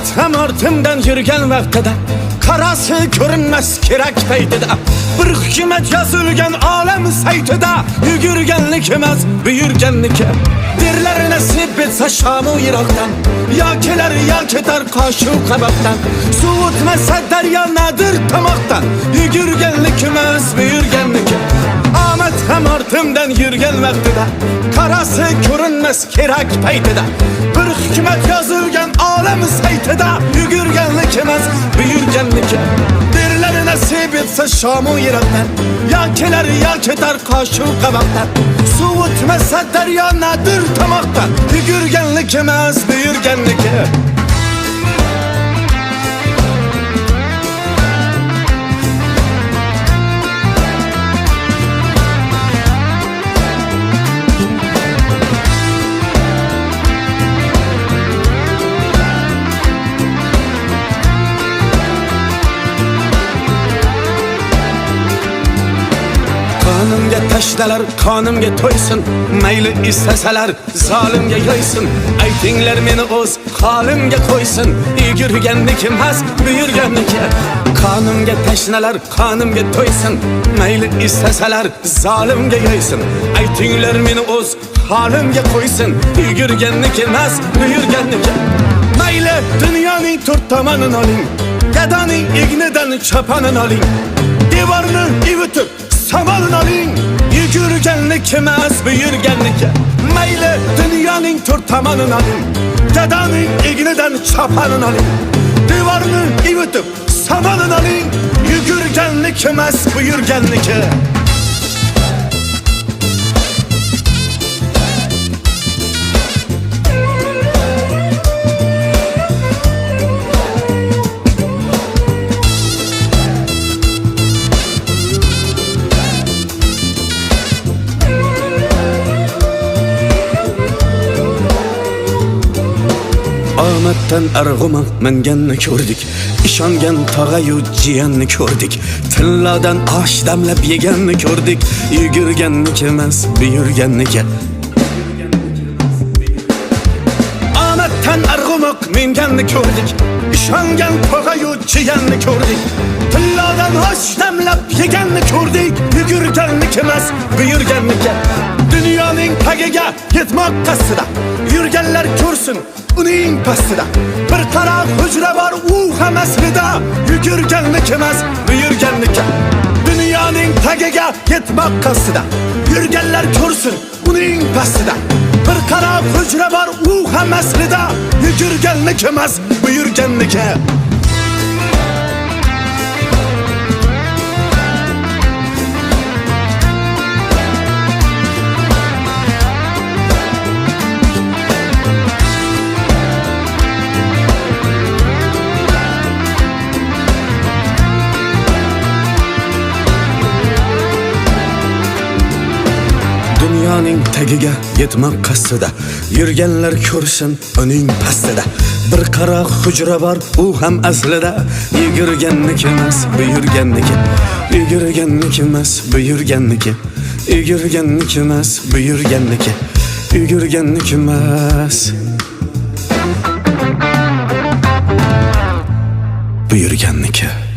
Amatam ortimdan yurgan vaqtida qarasi ko'rinmas kerak paytida bir hukmat yozilgan olam saytida yugurganlik emas buyurganniki derlar nasib etsa shamu yiroqdan yo kelar yo ketar qoshu qaboqdan suv o'tmasa daryo nadir tomoqdan yugurganlik emas buyurganniki omad ham ortimdan yurgan vaqtida qarasi ko'rinmas kerak paytida bir hukmat yozilgan olam saytida yugurganlik emas buyurganniki derlar nasib etsa shamu yiroqdan yo kelar yo ketar qoshu qaboqdan suv o'tmasa daryo nadir tomoqdan yugurganlik emas buyurganniki Qonimga tashlalar, qonimga to'ysin, mayli istasalar zolimga yoysin. Aytinglar meni o'z qolimga qo'ysin, yugurganlik emas buyurganniki. Qonimga tashlalar, qonimga to'ysin, mayli istasalar zolimga yoysin. Aytinglar meni o'z qolimga qo'ysin, yugurganlik emas buyurganniki. Mayli dunyoning to'rt tomonini oling, gadoning ignidan choponini oling, devorni ivitib samalın oling, yugurganlik emas buyurganniki. Mayli dunyoning to'rt tomonini oling, gadoning ignidan choponini oling, devorni ivitib samalin oling, yugurganlik emas buyurganniki. Omaddan arg'uma minganni ko'rdik, ishongan tog'ayu jiyanni ko'rdik, tillodan osh damlab yeganni ko'rdik, yugurganlik emas buyurganniki. Omaddan arg'uma minganni ko'rdik, ishongan tog'ayu jiyanni ko'rdik, tillodan osh damlab yeganni ko'rdik, yugurganlik emas buyurganniki. Dunyoning tagiga yetmoq qasdida yurganlar ko'rsin uning pastida bir qara hujra bor u ham aslida yugurganlik emas buyurganniki. Dunyoning tagiga yetmoq qasdida yurganlar ko'rsin uning pastida bir qara hujra bor u ham aslida yugurganlik emas buyurganniki. Dunyoning tagiga yetmoq qasdida yurganlar ko'rsin uning pastida bir qara hujra bor u ham aslida yugurganlik emas buyurganniki. Yugurganlik emas buyurganniki. Yugurganlik emas buyurganniki. Yugurganlik emas buyurganniki.